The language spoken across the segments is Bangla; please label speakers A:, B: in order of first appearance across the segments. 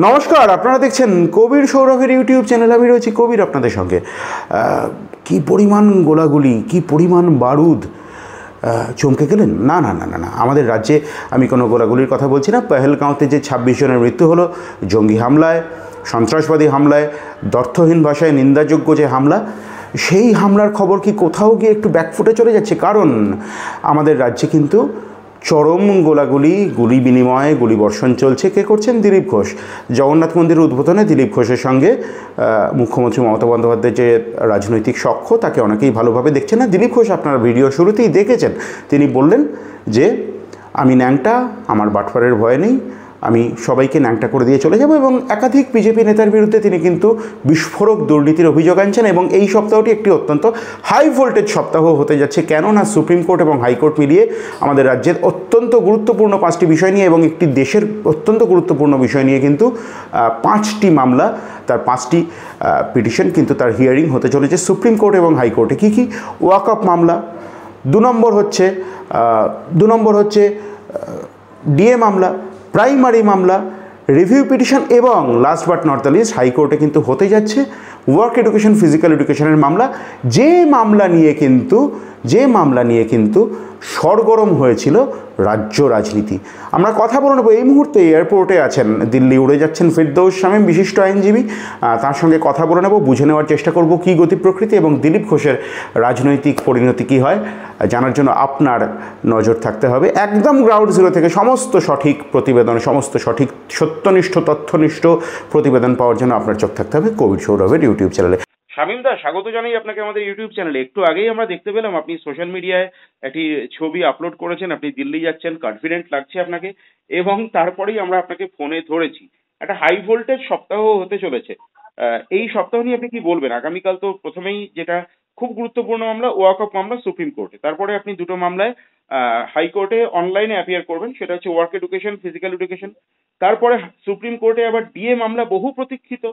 A: নমস্কার, আপনারা দেখছেন কবির সৌরভের ইউটিউব চ্যানেল। আমি রয়েছি কবির আপনাদের সঙ্গে। কি পরিমাণ গোলাগুলি, কি পরিমাণ বারুদ! চমকে গেলেন? না না না না না, আমাদের রাজ্যে আমি কোনো গোলাগুলির কথা বলছি না। পেহেলগাঁওতে যে 26 জনের মৃত্যু হলো জঙ্গি হামলায়, সন্ত্রাসবাদী হামলায়, দ্ব্যর্থহীন ভাষায় নিন্দাযোগ্য যে হামলা, সেই হামলার খবর কি কোথাও গিয়ে একটু ব্যাকফুটে চলে যাচ্ছে? কারণ আমাদের রাজ্যে কিন্তু চরম গোলাগুলি, গুলি বিনিময়, গুলি বর্ষণ চলছে। কে করছেন? দিলীপ ঘোষ। জগন্নাথ মন্দিরের উদ্বোধনে দিলীপ ঘোষের সঙ্গে মুখ্যমন্ত্রী মমতা বন্দ্যোপাধ্যায়ের যে রাজনৈতিক সখ্য, তাকে অনেকেই ভালোভাবে দেখছেন না। দিলীপ ঘোষ আপনারা ভিডিও শুরুতেই দেখেছেন, তিনি বললেন যে আমি ন্যাংটা, আমার বাটপারের ভয় নেই, আমি সবাইকে ন্যাংটা করে দিয়ে চলে যাব। এবং একাধিক বিজেপি নেতার বিরুদ্ধে তিনি কিন্তু বিস্ফোরক দুর্নীতির অভিযোগ আনছেন। এবং এই সপ্তাহটি একটি অত্যন্ত হাই ভোল্টেজ সপ্তাহ হতে যাচ্ছে। কেননা সুপ্রিম কোর্ট এবং হাইকোর্ট মিলিয়ে আমাদের রাজ্যের অত্যন্ত গুরুত্বপূর্ণ 5টি বিষয় নিয়ে এবং একটি দেশের অত্যন্ত গুরুত্বপূর্ণ বিষয় নিয়ে কিন্তু 5টি মামলা, তার 5টি পিটিশন কিন্তু তার হিয়ারিং হতে চলেছে সুপ্রিম কোর্ট এবং হাইকোর্টে। কী কী? ওয়াকফ মামলা, 2 নম্বর হচ্ছে ডিএ মামলা, প্রাইমারি মামলা, রিভিউ পিটিশন এবং last but not the least হাইকোর্টে কিন্তু হতে যাচ্ছে ওয়ার্ক এডুকেশন, ফিজিক্যাল এডুকেশনের মামলা। যে মামলা নিয়ে কিন্তু সরগরম হয়েছিল রাজ্য রাজনীতি। আমরা কথা বলে নেব। এই মুহূর্তে এয়ারপোর্টে আছেন, দিল্লি উড়ে যাচ্ছেন ফেরদৌস শামীম, বিশিষ্ট আইনজীবী। তার সঙ্গে কথা বলে নেব, বুঝে নেওয়ার চেষ্টা করব কী গতি প্রকৃতি এবং দিলীপ ঘোষের রাজনৈতিক পরিণতি কী হয়, জানার জন্য আপনার নজর থাকতে হবে। একদম গ্রাউন্ড জিরো থেকে সমস্ত সঠিক প্রতিবেদন, সমস্ত সঠিক সত্যনিষ্ঠ তথ্যনিষ্ঠ প্রতিবেদন পাওয়ার জন্য আপনার চোখ থাকতে হবে কবির সৌরভের ইউটিউব চ্যানেলে। শামীম দা, স্বাগত জানাই আপনাকে আমাদের ইউটিউব চ্যানেলে। একটু আগেই আমরা দেখতে পেলাম আপনি সোশ্যাল মিডিয়ায় একটি ছবি আপলোড করেছেন, আপনি দিল্লি যাচ্ছেন, কনফিডেন্ট লাগছে আপনাকে, এবং তারপরেই আমরা আপনাকে ফোনে ধরেছি। একটা হাই ভোল্টেজ সপ্তাহ হতে চলেছে। এই সপ্তাহ নিয়ে আপনি কি বলবেন? আগামীকাল তো প্রথমেই যেটা খুব গুরুত্বপূর্ণ মামলা, ওয়াকফ মামলা সুপ্রিম কোর্টে, তারপরে আপনি 2টো মামলায় হাইকোর্টে অনলাইনে অ্যাপিয়ার করবেন, সেটা হচ্ছে ওয়ার্ক এডুকেশন, ফিজিক্যাল এডুকেশন। তারপরে সুপ্রিম কোর্টে আবার ডিএ মামলা, বহু প্রতীক্ষিত।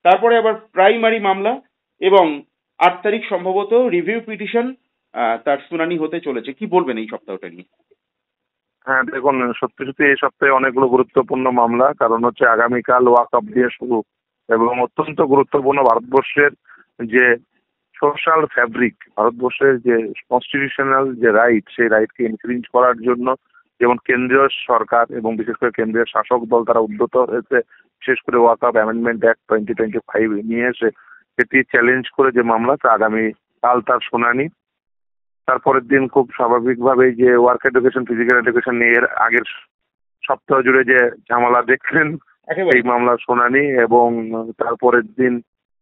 A: তারপরে আবার প্রাইমারি মামলা, এবং 8 তারিখ সম্ভবত রিভিউ পিটিশন তার শুনানি হতে চলেছে। কি বলবেন এই সপ্তাহটা নিয়ে?
B: হ্যাঁ, দেখুন, সত্যি সত্যি এই সপ্তাহে অনেকগুলো গুরুত্বপূর্ণ মামলা। কারণ হচ্ছে আগামীকাল ওয়াকফ দিয়ে শুরু, এবং অত্যন্ত গুরুত্বপূর্ণ ভারতবর্ষের যে সোশ্যাল ফ্যাব্রিক, ভারতবর্ষের যে কনস্টিটিউশনাল যে রাইট, সেই রাইটকে ইনফ্রিঞ্জ করার জন্য যেমন কেন্দ্রীয় সরকার এবং বিশেষ করে কেন্দ্রীয় শাসক দল তারা উদ্যত হয়েছে, বিশেষ করে ওয়াকফ অ্যামেন্ডমেন্ট অ্যাক্ট 2025 নিয়ে এসে এটি চ্যালেঞ্জ করে যে মামলা, তা আগামীকাল তার শুনানি। তারপরের দিন খুব স্বাভাবিকভাবেই যে ওয়ার্ক এডুকেশন, ফিজিক্যাল এডুকেশন নিয়ে এর আগের সপ্তাহ জুড়ে যে ঝামেলা দেখলেন, এই মামলার শুনানি। এবং তারপরের দিন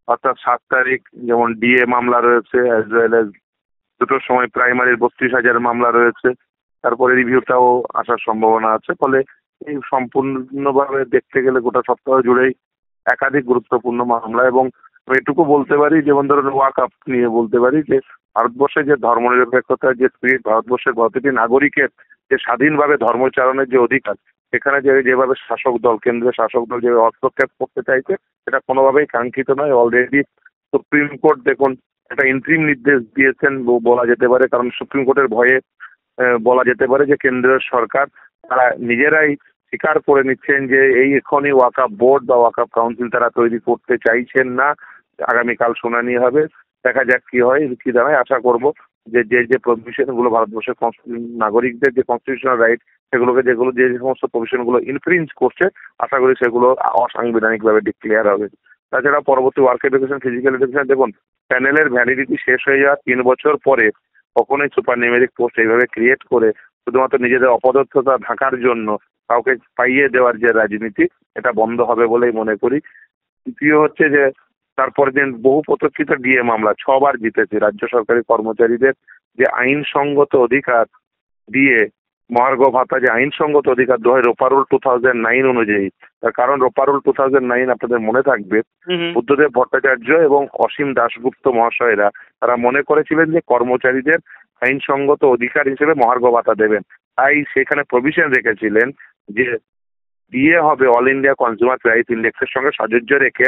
B: অর্থাৎ 7 তারিখ যেমন ডিএ মামলা রয়েছে, অ্যাজ ওয়েল এজ 2টোর সময় প্রাইমারির 32,000 মামলা রয়েছে। তারপরে রিভিউটাও আসার সম্ভাবনা আছে। ফলে এই সম্পূর্ণভাবে দেখতে গেলে গোটা সপ্তাহ জুড়েই একাধিক গুরুত্বপূর্ণ মামলা। এবং আমি এটুকু বলতে পারি, যেমন ধরুন ওয়াকফ নিয়ে বলতে পারি যে ভারতবর্ষে যে ধর্মনিরপেক্ষতার যে স্পিরিট, ভারতবর্ষের প্রতিটি নাগরিকের যে স্বাধীনভাবে ধর্মচারণের যে অধিকার, সেখানে যেভাবে শাসক দল, কেন্দ্রীয় শাসক দল যে হস্তক্ষেপ করতে চাইছে, সেটা কোনোভাবেই কাঙ্ক্ষিত নয়। অলরেডি সুপ্রিম কোর্ট দেখুন একটা ইন্ট্রিম নির্দেশ দিয়েছেন বলা যেতে পারে। কারণ সুপ্রিম কোর্টের ভয়ে বলা যেতে পারে যে কেন্দ্রীয় সরকার তারা নিজেরাই স্বীকার করে নিচ্ছেন যে এই এখনই ওয়াকফ বোর্ড বা ওয়াকফ কাউন্সিল তারা তৈরি করতে চাইছেন না। আগামীকাল শুনানি হবে, দেখা যাক কি হয়, কি দাঁড়ায়। আশা করব যে যে প্রভিশনগুলো ভারতবর্ষের নাগরিকদের যে কনস্টিটিউশনাল রাইট, সেগুলোকে যে সমস্ত প্রভিশনগুলো ইনফ্রিঞ্জ করছে, আশা করি সেগুলো অসাংবিধানিকভাবে ডিক্লেয়ার হবে। তাছাড়া পরবর্তী ওয়ার্ক এডুকেশন, ফিজিক্যাল এডুকেশন, দেখুন প্যানেলের ভ্যালিডিটি শেষ হয়ে যাওয়ার 3 বছর পরে কখনোই সুপার নিউমেরিক পোস্ট এইভাবে ক্রিয়েট করে শুধুমাত্র নিজেদের অপদস্থতা ঢাকার জন্য কাউকে পাইয়ে দেওয়ার যে রাজনীতি, এটা বন্ধ হবে বলেই মনে করি। দ্বিতীয় হচ্ছে যে তারপরের দিন বহু প্রতীক্ষিত ডিএ মামলা 6 বার জিতেছে। রাজ্য সরকারি কর্মচারীদের যে আইনসঙ্গত অধিকার দিয়ে মহার্ঘ ভাতা, যে আইনসঙ্গত অধিকার দেওয়া হয় রোপারুল 2009 অনুযায়ী। তার কারণ রোপারুল 2009 আপনাদের মনে থাকবে, বুদ্ধদেব ভট্টাচার্য এবং অসীম দাশগুপ্ত মহাশয়রা তারা মনে করেছিলেন যে কর্মচারীদের আইনসঙ্গত অধিকার হিসেবে মহার্ঘ ভাতা দেবেন। তাই সেখানে প্রভিশন রেখেছিলেন যে দিয়ে হবে অল ইন্ডিয়া কনজিউমার প্রাইস ইন্ডেক্সের সঙ্গে সাযুজ্য রেখে।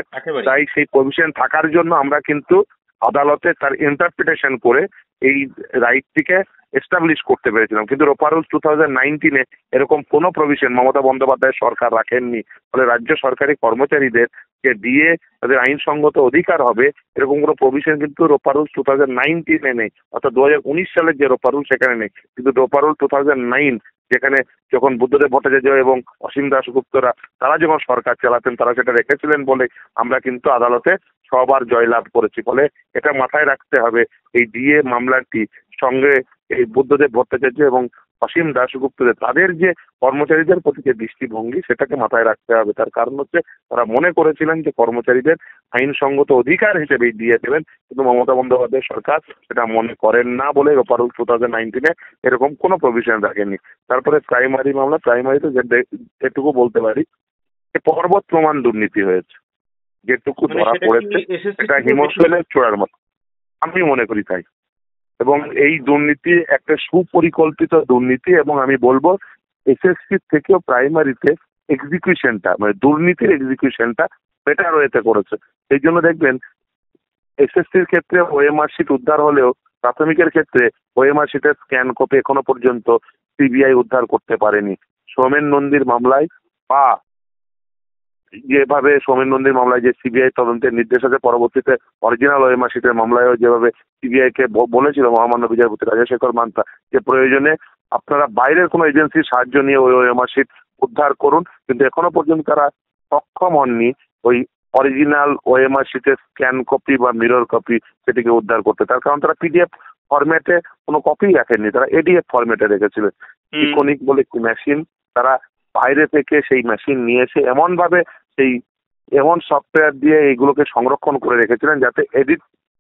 B: তাই সেই প্রভিশন থাকার জন্য আমরা কিন্তু আদালতে তার ইন্টারপ্রিটেশন করে এই রাইটটিকে এস্টাবলিশ করতে পেরেছিলাম। কিন্তু রোপা রুলস 2019-এ এরকম কোনো প্রভিশন মমতা বন্দ্যোপাধ্যায় সরকার রাখেননি। ফলে রাজ্য সরকারি কর্মচারীদের যে ডিএ তাদের আইনসঙ্গত অধিকার হবে এরকম কোনো প্রভিশন কিন্তু রোপা রুলস 2019-এ নেই, অর্থাৎ 2019 সালের যে রোপা রুল সেখানে নেই। কিন্তু রোপা রুল 2009 যেখানে যখন বুদ্ধদেব ভট্টাচার্য এবং অসীম দাশগুপ্তরা তারা যখন সরকার চালাতেন তারা সেটা রেখেছিলেন বলে আমরা কিন্তু আদালতে সবার জয়লাভ করেছি। ফলে এটা মাথায় রাখতে হবে, এই ডিএ মামলাটি সঙ্গে এই বুদ্ধদেব ভট্টাচার্য এবং অসীম দাশগুপ্তদের তাদের যে কর্মচারীদের প্রতি যে দৃষ্টিভঙ্গি সেটাকে মাথায় রাখতে হবে। তার কারণ হচ্ছে তারা মনে করেছিলেন যে কর্মচারীদের আইনসঙ্গত অধিকার হিসেবে দিয়ে দেবেন, কিন্তু মমতা বন্দ্যোপাধ্যায় সরকার সেটা মনে করেন না বলে রোপা রুল 2019-এ এরকম কোনো প্রভিশন রাখেননি। তারপরে প্রাইমারি মামলা, প্রাইমারিতে যেটুকু বলতে পারি যে পর্বত প্রমাণ দুর্নীতি হয়েছে, যেটুকু ধরা পড়েছে এটা হিমশৈলের চূড়ার মতো, আমি মনে করি তাই। এবং এই দুর্নীতি একটা সুপরিকল্পিত দুর্নীতি, এবং আমি বলবো এসএসসি থেকেও প্রাইমারিতে এক্সিকিউশনটা মানে দুর্নীতির এক্সিকিউশনটা বেটার ওয়েতে করেছে। সেই জন্য দেখবেন এসএসসির ক্ষেত্রে ওএমআর শিট উদ্ধার হলেও প্রাথমিকের ক্ষেত্রে ওএমআর শিটের স্ক্যান কপি এখনো পর্যন্ত সিবিআই উদ্ধার করতে পারেনি। সৌমেন নন্দীর মামলায় বা যেভাবে সৌমেন নন্দীর মামলায় যে সিবিআই তদন্তের নির্দেশ আছে, পরবর্তীতে অরিজিনাল ওএমআর শিটের মামলায়ও যেভাবে সিবিআই কে বলেছিল মহামান্য বিচারপতি রাজশেখর মান্তা যে প্রয়োজনে আপনারা বাইরের কোনো এজেন্সির সাহায্য নিয়ে ওই ওএমআর শিট উদ্ধার করুন, কিন্তু এখনো পর্যন্ত তারা সক্ষম হননি ওই অরিজিনাল ওএমআর শিটের স্ক্যান কপি বা মিরর কপি সেটিকে উদ্ধার করতে। তার কারণ তারা পিডিএফ ফরম্যাটে কোনো কপি রাখেননি, তারা এডিএফ ফরম্যাটে রেখেছিলেন। ইকোনিক বলে একটি মেশিন তারা বাইরে থেকে সেই মেশিন নিয়ে এসে এমন সফটওয়্যার দিয়ে এইগুলোকে সংরক্ষণ করে রেখেছিলেন যাতে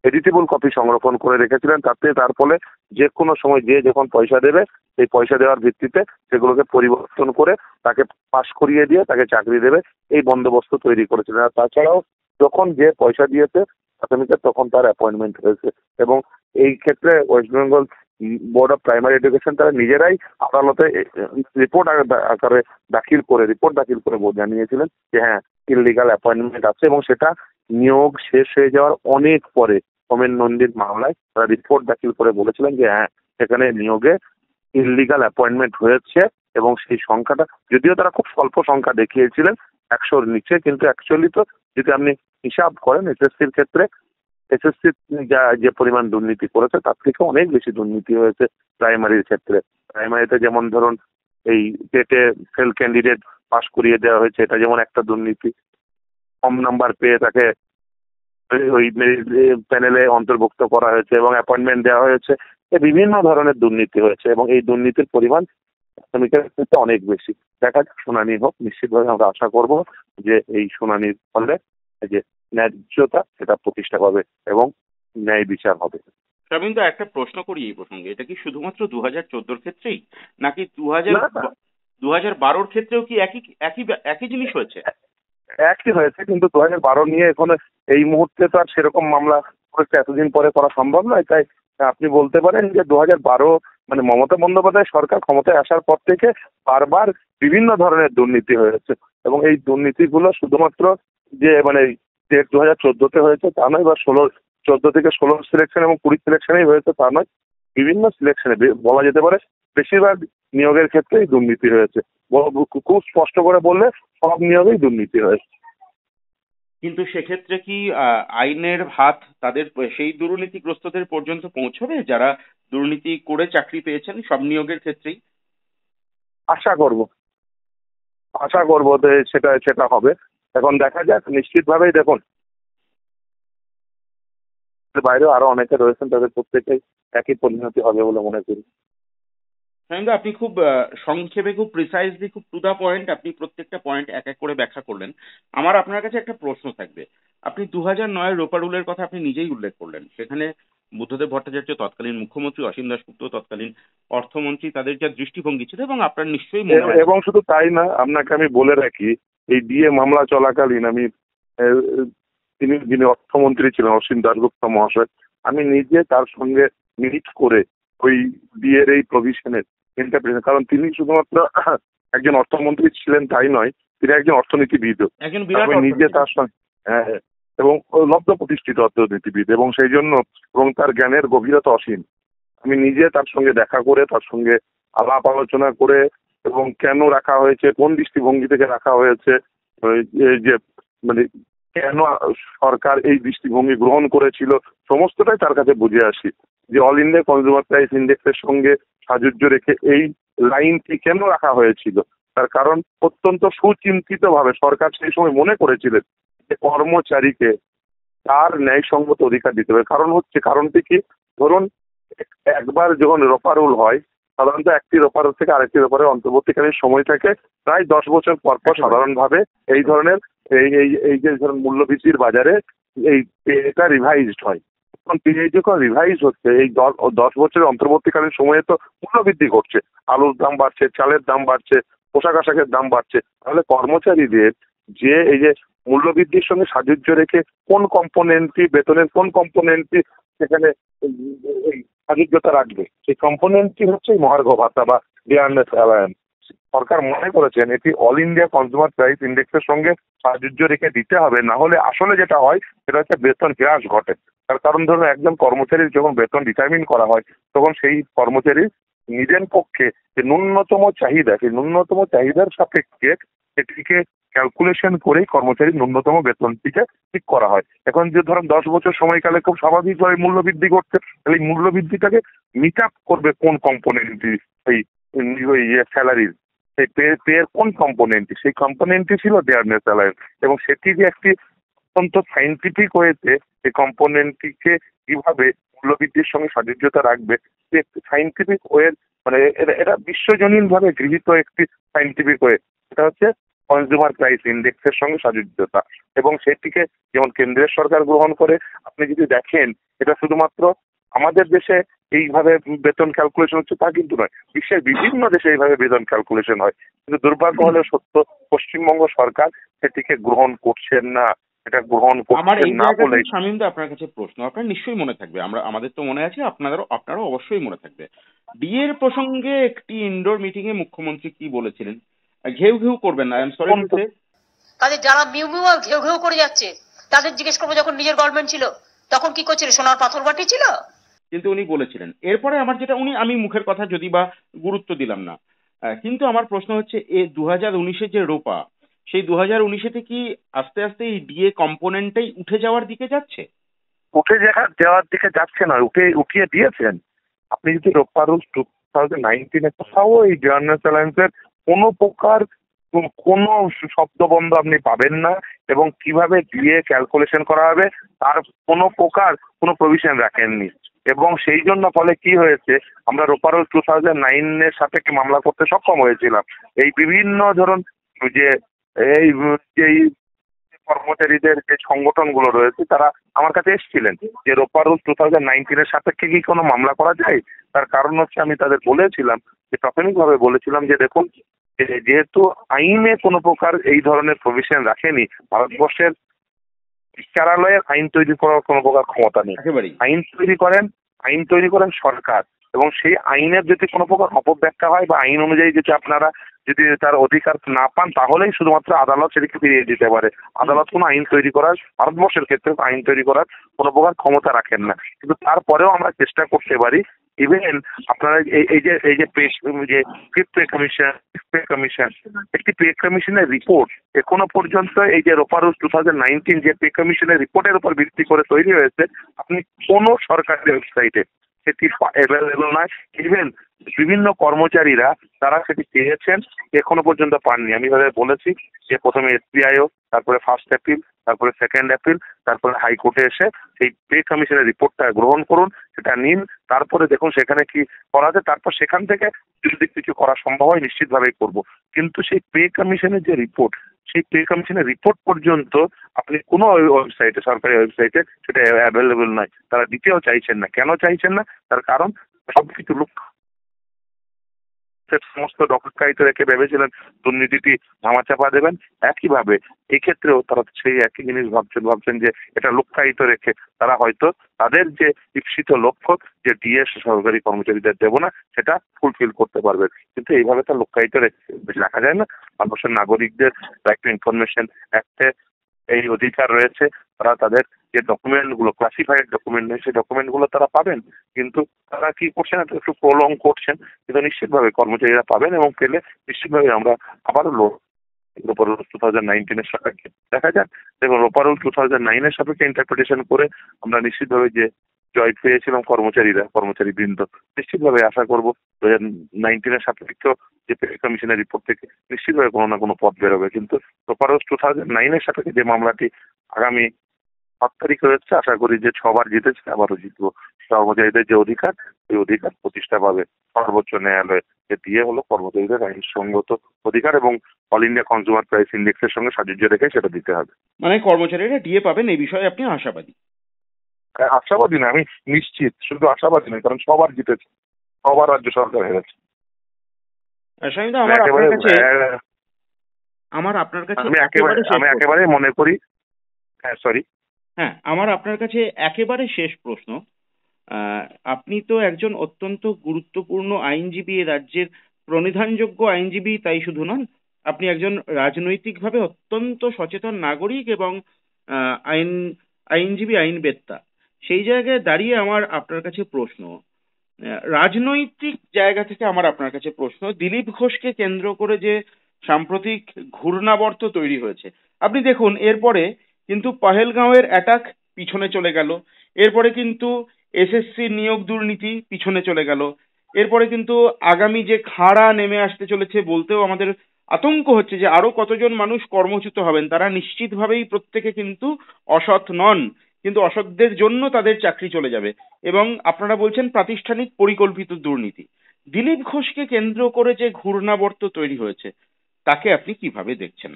B: এডিটেবল কপি সংরক্ষণ করে রেখেছিলেন, তার ফলে যে কোনো সময় যে যখন পয়সা দেবে সেই পয়সা দেওয়ার ভিত্তিতে সেগুলোকে পরিবর্তন করে তাকে পাস করিয়ে দিয়ে তাকে চাকরি দেবে, এই বন্দোবস্ত তৈরি করেছিলেন। আর তাছাড়াও যখন যে পয়সা দিয়েছে প্রাথমিকের তখন তার অ্যাপয়েন্টমেন্ট হয়েছে। এবং এই ক্ষেত্রে West Bengal board of primary education তারা নিজেরাই আদালতে রিপোর্ট দাখিল করে জানিয়েছিলেন যে হ্যাঁ ইললিগাল অ্যাপয়েন্টমেন্ট আছে, এবং সেটা নিয়োগ শেষ হয়ে যাওয়ার অনেক পরে সৌমেন নন্দীর মামলায় তারা রিপোর্ট দাখিল করে বলেছিলেন যে হ্যাঁ সেখানে নিয়োগে ইললিগাল অ্যাপয়েন্টমেন্ট হয়েছে। এবং সেই সংখ্যাটা যদিও তারা খুব স্বল্প সংখ্যা দেখিয়েছিলেন 100-র নিচে, কিন্তু অ্যাকচুয়ালি তো যদি আপনি হিসাব করেন এসএসসির ক্ষেত্রে এসএসসি যে পরিমাণ দুর্নীতি করেছে তার থেকে অনেক বেশি দুর্নীতি হয়েছে প্রাইমারির ক্ষেত্রে। প্রাইমারিতে যেমন ধরুন এই টেটে ফেল ক্যান্ডিডেট পাস করিয়ে দেওয়া হয়েছে, এটা যেমন একটা দুর্নীতি। কম নাম্বার পেয়ে তাকে ওই প্যানেলে অন্তর্ভুক্ত করা হয়েছে এবং অ্যাপয়েন্টমেন্ট দেওয়া হয়েছে, বিভিন্ন ধরনের দুর্নীতি হয়েছে এবং এই দুর্নীতির পরিমাণ প্রাথমিকের ক্ষেত্রে অনেক বেশি। দেখা যাক, শুনানি হোক, নিশ্চিতভাবে আমরা আশা করব যে এই শুনানির ফলে যে ন্যায্যতা সেটা প্রতিষ্ঠা পাবে এবং ন্যায় বিচার হবে।
C: রবীন্দ্র, একটা প্রশ্ন করি এই প্রসঙ্গে, এটা কি শুধুমাত্র 2014-র ক্ষেত্রেই নাকি 2012-র ক্ষেত্রেও কি একই জিনিস হয়েছে?
B: একই হয়েছে, কিন্তু 2012 নিয়ে এখন এই মুহূর্তে তো আর সেরকম মামলা এতদিন পরে করা সম্ভব নয়। তাই আপনি বলতে পারেন যে 2012 মানে মমতা বন্দ্যোপাধ্যায় সরকার ক্ষমতায় আসার পর থেকে বারবার বিভিন্ন ধরনের দুর্নীতি হয়েছে এবং এই দুর্নীতিগুলো শুধুমাত্র যে মানে 2014-তে হয়েছে তা নয়, বা 14 থেকে 16 সিলেকশন এবং 20 সিলেকশনেই হয়েছে তা নয়, বিভিন্ন সিলেকশনে বলা যেতে পারে বেশিরভাগ নিয়োগের ক্ষেত্রেই দুর্নীতি হয়েছে। খুব স্পষ্ট করে বললে সব নিয়োগেই দুর্নীতি হয়েছে।
C: কিন্তু সেক্ষেত্রে কি আইনের হাত তাদের সেই দুর্নীতিগ্রস্তদের পর্যন্ত পৌঁছবে যারা দুর্নীতি করে চাকরি পেয়েছেন সব নিয়োগের ক্ষেত্রেই?
B: আশা করব যে সেটা হবে। এখন দেখা যাক, নিশ্চিতভাবেই দেখুন বাইরেও আরো অনেকে রয়েছেন, তাদের প্রত্যেকেই একই পরিণতি হবে বলে মনে করি।
C: আপনি খুব সংক্ষেপে, খুব প্রিসাইজলি, খুব টু দা পয়েন্ট আপনি প্রত্যেকটা পয়েন্ট এক এক করে ব্যাখ্যা করলেন। আমার আপনার কাছে একটা প্রশ্ন থাকবে। আপনি 2009 রোপা রুলের কথা আপনি নিজেই উল্লেখ করলেন। সেখানে বুদ্ধদেব ভট্টাচার্য তৎকালীন মুখ্যমন্ত্রী, অসীম দাশগুপ্ত তৎকালীন অর্থমন্ত্রী, তাদের যা দৃষ্টিভঙ্গি ছিল এবং আপনার নিশ্চয়ই মনে হয়।
B: এবং শুধু তাই না, আপনাকে আমি বলে রাখি এই ডিএ মামলা চলাকালীন আমি যিনি অর্থমন্ত্রী ছিলেন অসীম দাশগুপ্ত মহাশয়, আমি নিজে তার সঙ্গে মিট করে ওই ডিএর এই প্রভিশনের ইন্টারপ্রিটেশন, কারণ তিনি শুধুমাত্র একজন অর্থমন্ত্রী ছিলেন তাই নয়, তিনি একজন অর্থনীতিবিদও, নিজে তার সঙ্গে এবং লব্ধ প্রতিষ্ঠিত অর্থনীতিবিদ, এবং সেই জন্য এবং তার জ্ঞানের গভীরতা অসীম। আমি নিজে তার সঙ্গে দেখা করে, তার সঙ্গে আলাপ আলোচনা করে, এবং কেন রাখা হয়েছে, কোন দৃষ্টিভঙ্গি থেকে রাখা হয়েছে, এই যে মানে কেন সরকার এই দৃষ্টিভঙ্গি গ্রহণ করেছিল, সমস্তটাই তার কাছে বুঝে আসি যে অল ইন্ডিয়া কনজিউমার প্রাইস ইন্ডেক্সের সঙ্গে সাযুজ্য রেখে এই লাইনটি কেন রাখা হয়েছিল। তার কারণ অত্যন্ত সুচিন্তিত ভাবে সরকার সেই সময় মনে করেছিলেন যে কর্মচারীকে তার ন্যায়সঙ্গত অধিকার দিতে হবে। কারণটি কি, ধরুন একবার যখন রোপারুল হয়, সাধারণত একটি রোপার থেকে আরেকটি রোপারের অন্তর্বর্তীকালীন সময় থাকে প্রায় 10 বছর পর পর সাধারণভাবে এই ধরনের এই যে ধরুন মূল্যবৃদ্ধির বাজারে এই পেটা রিভাইজড হয়। এখন পে যখন রিভাইজ হচ্ছে এই 10 বছরের অন্তর্বর্তীকালীন সময়ে তো মূল্যবৃদ্ধি ঘটছে, আলুর দাম বাড়ছে, চালের দাম বাড়ছে, পোশাক আশাকের দাম বাড়ছে। তাহলে কর্মচারীদের যে এই যে মূল্যবৃদ্ধির সঙ্গে সাযুজ্য রেখে কোন কম্পোনেন্টটি, বেতনের কোন কম্পোনেন্টটি সেখানে এই সাযুজ্যতা রাখবে, সেই কম্পোনেন্টটি হচ্ছে মহার্ঘ ভাতা বা ডিয়ারনেস অ্যালায়েন্স। সরকার মনে করেছেন এটি অল ইন্ডিয়া কনজিউমার প্রাইস ইন্ডেক্সের সঙ্গে সাযুজ্য রেখে দিতে হবে, না হলে আসলে যেটা হয় সেটা হচ্ছে বেতন হ্রাস ঘটে। তার কারণ ধরুন একজন কর্মচারীর যখন বেতন ডিটারমিন করা হয় তখন সেই কর্মচারীর নিজের পক্ষে যে ন্যূনতম চাহিদা, সেই ন্যূনতম চাহিদার সাপেক্ষে সেটিকে ক্যালকুলেশন করেই কর্মচারীর ন্যূনতম বেতনটিকে ঠিক করা হয়। এখন যে ধরুন 10 বছর সময়কালে খুব স্বাভাবিকভাবে মূল্য বৃদ্ধি করছে, তাহলে এই মূল্য বৃদ্ধিটাকে মিট আপ করবে কোন কম্পোনেন্টটি, এই স্যালারির সেই পেয়ের কোন কম্পোনেন্টটি, সেই কম্পোনেন্টটি ছিল ডেয়ারনেস অ্যালায়েন্স। এবং সেটি যে একটি অত্যন্ত সাইন্টিফিক ওয়েতে এই কম্পোনেন্টটিকে কিভাবে মূল্যবৃদ্ধির সঙ্গে সাযুজ্যতা রাখবে, একটি সাইন্টিফিক ওয়ের মানে এটা বিশ্বজনীন ভাবে গৃহীত একটি সাইন্টিফিক ওয়ে, এটা হচ্ছে কনজিউমার প্রাইস ইন্ডেক্সের সঙ্গে সাযুজ্যতা। এবং সেটিকে যেমন কেন্দ্রের সরকার গ্রহণ করে, আপনি যদি দেখেন এটা শুধুমাত্র আমাদের দেশে এইভাবে বেতন ক্যালকুলেশন হচ্ছে তা কিন্তু নয়, বিশ্বের বিভিন্ন দেশে এইভাবে বেতন ক্যালকুলেশন হয়। কিন্তু দুর্ভাগ্য হলে সত্য, পশ্চিমবঙ্গ সরকার সেটিকে গ্রহণ করছেন না। এটা গ্রহণ
C: আমার
B: করছেন
C: এই
B: না বলে
C: জায়গাতে শামীমদা আপনার কাছে প্রশ্ন, আপনার নিশ্চয়ই মনে থাকবে, আমাদের তো মনে আছে, আপনারও অবশ্যই মনে থাকবে। ডিএর প্রসঙ্গে একটি ইনডোর মিটিং এ মুখ্যমন্ত্রী কি বলেছিলেন, ঘেউ ঘেউ করবেন না, I am sorry to say,
D: কাজে যারা মিউ মিউ আর ঘেউ ঘেউ করে যাচ্ছে তাদের জিজ্ঞেস করবো যখন নিজের গভর্নমেন্ট ছিল তখন কি করছিল, সোনার পাথর বাটি ছিল?
C: কিন্তু উনি বলেছিলেন। এরপরে আমার যেটা আমি মুখের কথা যদি বা গুরুত্ব দিলাম না, কিন্তু আমার প্রশ্ন হচ্ছে 2019-এ যে রোপা, সেই 2019-এতে কি আস্তে আস্তে এই ডিএ কম্পোনেন্টটাই উঠে যাওয়ার দিকে যাচ্ছে?
B: উঠে যাওয়ার দিকে যাচ্ছে না, উঠিয়ে দিয়েছেন। আপনি যদি রোপা রুলস 2019-এ কোথাও এই ডিয়ারনেস অ্যালায়েন্সের কোনো প্রকার কোনো শব্দবন্ধ আপনি পাবেন না, এবং কিভাবে ডিএ ক্যালকুলেশন করা হবে তার কোনো প্রকার কোনো প্রভিশন রাখেননি। এবং সেই জন্য ফলে কি হয়েছে, আমরা রোপা রুলস 2009-এর সাপেক্ষে মামলা করতে সক্ষম হয়েছিলাম। এই বিভিন্ন ধরুন যে এই কর্মচারীদের যে সংগঠনগুলো রয়েছে তারা আমার কাছে এসেছিলেন যে রোপা রুলস 2019-এর সাপেক্ষে কি কোনো মামলা করা যায়। তার কারণ হচ্ছে আমি তাদের বলেছিলাম যে প্রাথমিকভাবে বলেছিলাম যে দেখুন, যেহেতু আইনে কোনো প্রকার এই ধরনের প্রভিশন রাখেনি, ভারতবর্ষের বিচারালয়ের আইন তৈরি করার কোনো প্রকার ক্ষমতা নেই। আইন তৈরি করেন সরকার, এবং সেই আইনের যদি কোনো প্রকার অপব্যাখ্যা হয় বা আইন অনুযায়ী যদি আপনারা যদি তার অধিকার না পান, তাহলেই শুধুমাত্র আদালত সেটিকে ফিরিয়ে দিতে পারে। আদালত কোনো আইন তৈরি করার, ভারতবর্ষের ক্ষেত্রে আইন তৈরি করার কোনো প্রকার ক্ষমতা রাখেন না। কিন্তু তারপরেও আমরা চেষ্টা করতে পারি, ইভেন আপনারা এই যে পে কমিশন একটি পে কমিশনের রিপোর্ট এখনো পর্যন্ত এই যে রোপা রুলস 2019 যে পে কমিশনের রিপোর্টের উপর ভিত্তি করে তৈরি হয়েছে, আপনি কোনো সরকারি ওয়েবসাইটে সেটি অ্যাভেলেবল নয়। ইভেন বিভিন্ন কর্মচারীরা তারা সেটি পেয়েছেন, এখনো পর্যন্ত পাননি। আমি বলেছি যে প্রথমে এসবিআইও, তারপরে 1 এপ্রিল, তারপরে 2 এপ্রিল, তারপরে হাইকোর্টে এসে সেই পে কমিশনের রিপোর্টটা গ্রহণ করুন, সেটা নিন, তারপরে দেখুন সেখানে কি করা যায়, তারপর সেখান থেকে যদি কিছু করা সম্ভব হয় নিশ্চিতভাবেই করব। কিন্তু সেই পে কমিশনের যে রিপোর্ট, সেই পে কমিশনের রিপোর্ট পর্যন্ত আপনি কোনো ওয়েবসাইটে, সরকারি ওয়েবসাইটে সেটা অ্যাভেলেবল নয়। তারা দিতেও চাইছেন না। কেন চাইছেন না? তার কারণ সবকিছু সমস্ত ডকায়িত রেখে ভেবেছিলেন দুর্নীতিটি ধামাচাপা দেবেন। একইভাবে এক্ষেত্রেও তারা সেই একই জিনিস ভাবছেন যে এটা লুক্কায়িত রেখে তারা হয়তো তাদের যে ঈপ্সিত লক্ষ্য যে ডিএস সরকারি কর্মচারীদের দেবো না, সেটা ফুলফিল করতে পারবে। কিন্তু এইভাবে তো লুক্কায়িত রাখা যায় না। মানুষের নাগরিকদের রাইট টু ইনফরমেশন অ্যাক্টে এই অধিকার রয়েছে, তারা তাদের যে ডকুমেন্টগুলো ক্লাসিফাইড ডকুমেন্ট নেই সেই ডকুমেন্টগুলো তারা পাবেন। কিন্তু তারা কি করছেন, একটু প্রলং করছেন, কিন্তু নিশ্চিতভাবে কর্মচারীরা পাবেন এবং পেলে নিশ্চিতভাবে আমরা আবারও রোপা রুল 2019 সাপেক্ষে দেখা যাক। দেখুন, রোপা রুল 2009 সাপেক্ষে ইন্টারপ্রিটেশন করে আমরা নিশ্চিতভাবে যে জয় পেয়েছিলাম কর্মচারী বৃন্দ, নিশ্চিতভাবে আশা করবো 2019 সাপেক্ষে যে পে কমিশনের রিপোর্ট থেকে নিশ্চিতভাবে কোনো না কোনো পথ বেরোবে। কিন্তু রোপা রুল 2009 সাপেক্ষে যে মামলাটি আগামী 7 তারিখ হয়েছে, আশা করি যে 6বার জিতেছে, আবারও জিতবো। কর্মচারীদের যে অধিকার, ওই অধিকার প্রতিষ্ঠা পাবে। সর্বোচ্চ ন্যায়ালয়ে যে দিয়ে হলো কর্মচারীদের আইনসঙ্গত অধিকার এবং অল ইন্ডিয়া কনজিউমার প্রাইস ইন্ডেক্সের সঙ্গে সাযুজ্য রেখে সেটা দিতে হবে।
C: মানে কর্মচারীরা ডিএ পাবেন এই বিষয়ে আপনি আশাবাদী?
B: আশাবাদী না, আমি নিশ্চিত। শুধু আশাবাদী নয়, কারণ সবার জিতেছে, সবার রাজ্য সরকার হয়ে গেছে।
C: শামীমদা,
B: আমি একেবারে মনে করি,
C: আমার আপনার কাছে একেবারে শেষ প্রশ্ন। আপনি তো একজন অত্যন্ত গুরুত্বপূর্ণ আইনজীবী, রাজ্যের প্রণিধানযোগ্য আইনজীবী, তাই শুধু নন, আপনি একজন রাজনৈতিকভাবে অত্যন্ত সচেতন নাগরিক এবং আইনজীবী, আইনবেত্তা। সেই জায়গায় দাঁড়িয়ে আমার আপনার কাছে প্রশ্ন, রাজনৈতিক জায়গা থেকে আমার আপনার কাছে প্রশ্ন, দিলীপ ঘোষকে কেন্দ্র করে যে সাম্প্রতিক ঘূর্ণাবর্ত তৈরি হয়েছে, আপনি দেখুন এরপরে কিন্তু পহেলগাঁওয়ের অ্যাটাক পিছনে চলে গেল, এরপরে কিন্তু এসএসসি নিয়োগ দুর্নীতি পিছনে চলে গেল, এরপরে কিন্তু আগামী যে খাড়া নেমে আসতে চলেছে বলতেও আমাদের আতঙ্ক হচ্ছে যে আরো কতজন মানুষ কর্মচ্যুত হবেন। তারা নিশ্চিতভাবেই প্রত্যেকে কিন্তু অসৎ নন, কিন্তু অসৎদের জন্য তাদের চাকরি চলে যাবে এবং আপনারা বলছেন প্রাতিষ্ঠানিক পরিকল্পিত দুর্নীতি। দিলীপ ঘোষকে কেন্দ্র করে যে ঘূর্ণাবর্ত তৈরি হয়েছে তাকে আপনি কিভাবে দেখছেন?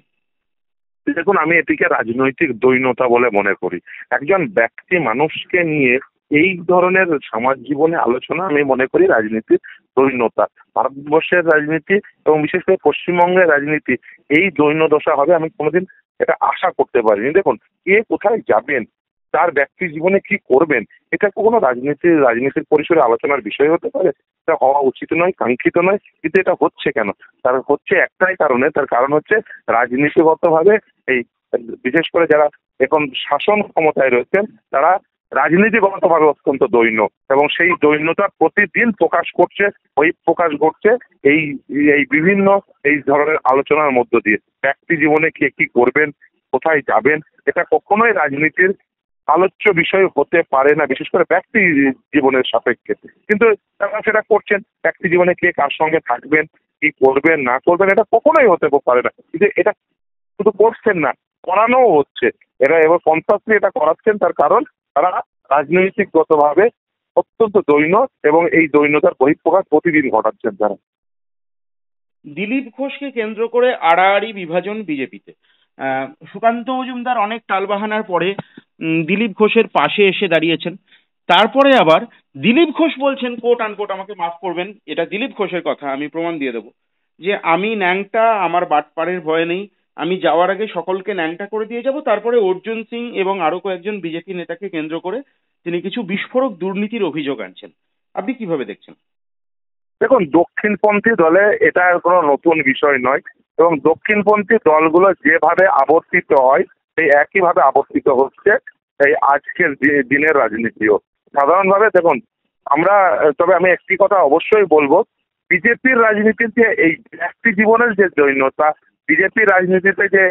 B: দেখুন, আমি এটিকে রাজনৈতিক দৈন্যতা বলে মনে করি। একজন ব্যক্তি মানুষকে নিয়ে এই ধরনের সমাজ জীবনে আলোচনা আমি মনে করি রাজনীতির দৈন্যতা। ভারতবর্ষের রাজনীতি এবং বিশেষ করে পশ্চিমবঙ্গের রাজনীতি এই দৈন্য দশা হবে আমি কোনোদিন এটা আশা করতে পারিনি। দেখুন, কে কোথায় যাবেন, তার ব্যক্তি জীবনে কি করবেন, এটা কোনো রাজনীতির পরিসরে আলোচনার বিষয় হতে পারে? এটা হওয়া উচিত নয়, কাঙ্ক্ষিত নয়। কিন্তু এটা হচ্ছে কেন? তার হচ্ছে একটাই কারণে, তার কারণ হচ্ছে রাজনীতিগতভাবে এই বিশেষ করে যারা এখন শাসন ক্ষমতায় রয়েছেন তারা রাজনীতিগতভাবে অত্যন্ত দৈন্য এবং সেই দৈন্যতা প্রতিদিন প্রকাশ ঘটছে এই বিভিন্ন এই ধরনের আলোচনার মধ্য দিয়ে। ব্যক্তি জীবনে কে কি করবেন, কোথায় যাবেন, এটা কখনোই রাজনীতির আলোচ্য বিষয় হতে পারে না, বিশেষ করে ব্যক্তি জীবনের সাপেক্ষে। কিন্তু তারা সেটা করছেন। ব্যক্তি জীবনে কে কার সঙ্গে থাকবেন, কি করবেন না করবেন, এটা কখনোই হতে পারে না। কিন্তু এটা শুধু করছেন না, করানোও হচ্ছে। এরা এবার কনসাসলি এটা করাচ্ছেন, তার কারণ তারা রাজনৈতিকগতভাবে অত্যন্ত দৈন্য এবং এই দৈন্যতার বহিঃপ্রকাশ প্রতিদিন ঘটাচ্ছেন তারা।
C: দিলীপ ঘোষকে কেন্দ্র করে আড়াআড়ি বিভাজন বিজেপিতে। সুকান্ত মজুমদার অনেক টালবাহানার পরে দিলীপ ঘোষের পাশে এসে দাঁড়িয়েছেন। তারপরে আবার দিলীপ ঘোষ বলছেন, কোট আনকোট, আমাকে মাফ করবেন, এটা দিলীপ ঘোষের কথা, আমি প্রমাণ দিয়ে দেবো, যে আমি ন্যাংটা, আমার বাটপাড়ের ভয় নেই, আমি যাওয়ার আগে সকলকে ন্যাংটা করে দিয়ে যাব। তারপরে অর্জুন সিং এবং আরো কয়েকজন বিজেপি নেতাকে কেন্দ্র করে তিনি কিছু বিস্ফোরক দুর্নীতির অভিযোগ আনছেন। আপনি কিভাবে দেখছেন?
B: দেখুন, দক্ষিণপন্থী দলে এটা কোনো নতুন বিষয় নয় এবং দক্ষিণপন্থী দলগুলো যেভাবে আবর্তিত হয় সেই একইভাবে আবর্তিত হচ্ছে এই আজকের দিনের রাজনীতিও। সাধারণভাবে দেখুন, তবে আমি একটি কথা অবশ্যই বলবো, বিজেপির রাজনীতিতে এই ব্যক্তি জীবনের যে দৈন্যতা, বিজেপির রাজনীতিতে যে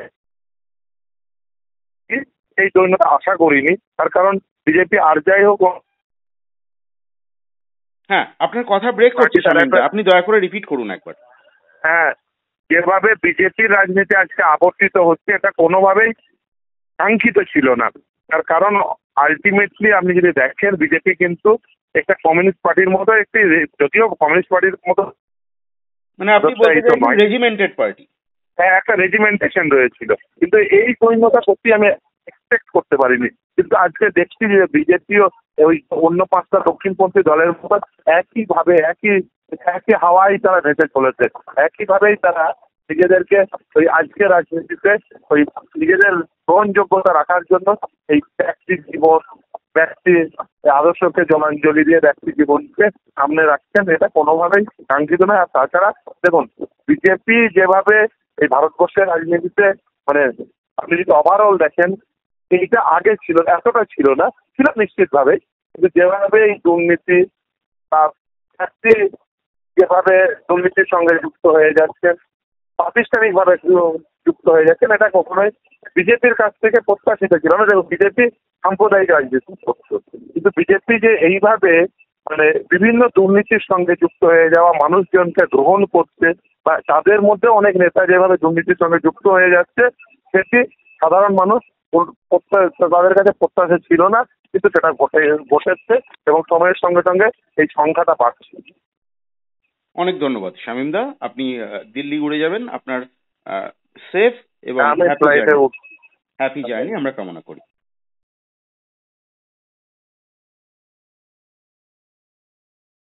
B: এই দৈন্যতা আশা করিনি। তার কারণ বিজেপি আর যাই হোক।
C: হ্যাঁ, আপনার কথা ব্রেক করছে, আপনি দয়া করে রিপিট করুন একবার।
B: হ্যাঁ, যেভাবে বিজেপির রাজনীতি আজকে আবর্তিত হচ্ছে এটা কোনোভাবেই কাঙ্ক্ষিত ছিল না। তার কারণ আলটিমেটলি আপনি যদি দেখেন, বিজেপি কিন্তু একটা কমিউনিস্ট পার্টির মতো যদিও কমিউনিস্ট পার্টির মতো,
C: মানে আপনি বলতে চাইছেন রেজিমেন্টেড পার্টি।
B: হ্যাঁ, একটা রেজিমেন্টেশন রয়েছিল, কিন্তু এই দৈন্যতা সত্যি আমি এক্সপেক্ট করতে পারিনি। কিন্তু আজকে দেখছি যে বিজেপিও ওই অন্য 5টা দক্ষিণপন্থী দলের মতো একইভাবে একই হাওয়ায় তারা ভেসে চলেছে। একইভাবেই তারা নিজেদেরকে ওই আজকের রাজনীতিতে ওই নিজেদের গ্রহণযোগ্যতা রাখার জন্য এই ব্যক্তির জীবন, ব্যক্তির আদর্শকে জলাঞ্জলি দিয়ে ব্যক্তি জীবনকে সামনে রাখছেন। এটা কোনোভাবেই কাঙ্ক্ষিত নয়। আর তাছাড়া দেখুন, বিজেপি যেভাবে এই ভারতবর্ষের রাজনীতিতে মানে আপনি যদি ওভারঅল দেখেন এইটা আগে ছিল, এতটা ছিল না, ছিল নিশ্চিতভাবে, কিন্তু যেভাবে এই দুর্নীতি বা যেভাবে দুর্নীতির সঙ্গে যুক্ত হয়ে যাচ্ছে, প্রাতিষ্ঠানিক ভাবে যুক্ত হয়ে যাচ্ছেন, এটা কখনোই বিজেপির কাছ থেকে প্রত্যাশিত ছিল না। দেখো, বিজেপি সাম্প্রদায়িক রাজনীতি করত, কিন্তু বিজেপি যে এইভাবে মানে বিভিন্ন দুর্নীতির সঙ্গে যুক্ত হয়ে যাওয়া মানুষজনকে গ্রহণ করছে, বা তাদের মধ্যে অনেক নেতা যেভাবে দুর্নীতির সঙ্গে যুক্ত হয়ে যাচ্ছে, সেটি সাধারণ মানুষ তাদের কাছে প্রত্যাশা ছিল না, কিন্তু সেটা ঘটেছে এবং সময়ের সঙ্গে সঙ্গে এই সংখ্যাটা বাড়ছে।
C: অনেক ধন্যবাদ শামীম দা, আপনি দিল্লি উড়ে যাবেন, আপনার সেফ এবং হ্যাপি জার্নি আমরা কামনা করি।